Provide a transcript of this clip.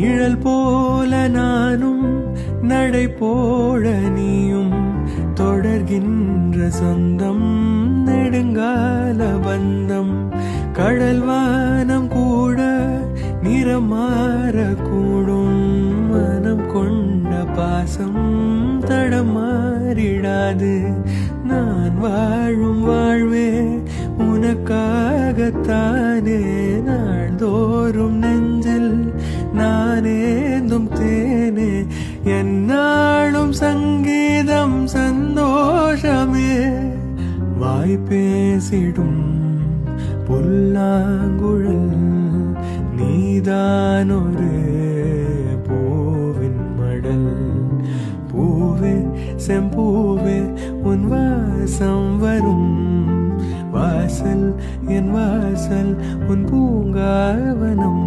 நிழல் போல நானும் நடை போட நீயும் தொடர்கின்ற சொந்தம் நெடுங்கால பந்தம். கடல் வானம் கூட நிறம் மாறக்கூடும், மனம் கொண்ட பாசம் தடம் மாறிடாது. நான் வாழும் வாழ்வே உனக்காகத்தானே, நாள்தோறும் நெஞ்சில் நானேந்தும் தேனே. என்னாலும் சங்கீதம் சந்தோஷமே, வாய் பேசிடும் புல்லாங்குழல் நீதான் ஒரு பூவின் மடல். பூவே செம்பூவே உன் வாசம் வரும் வாசல், என் வாசல் உன் பூங்காவனம்.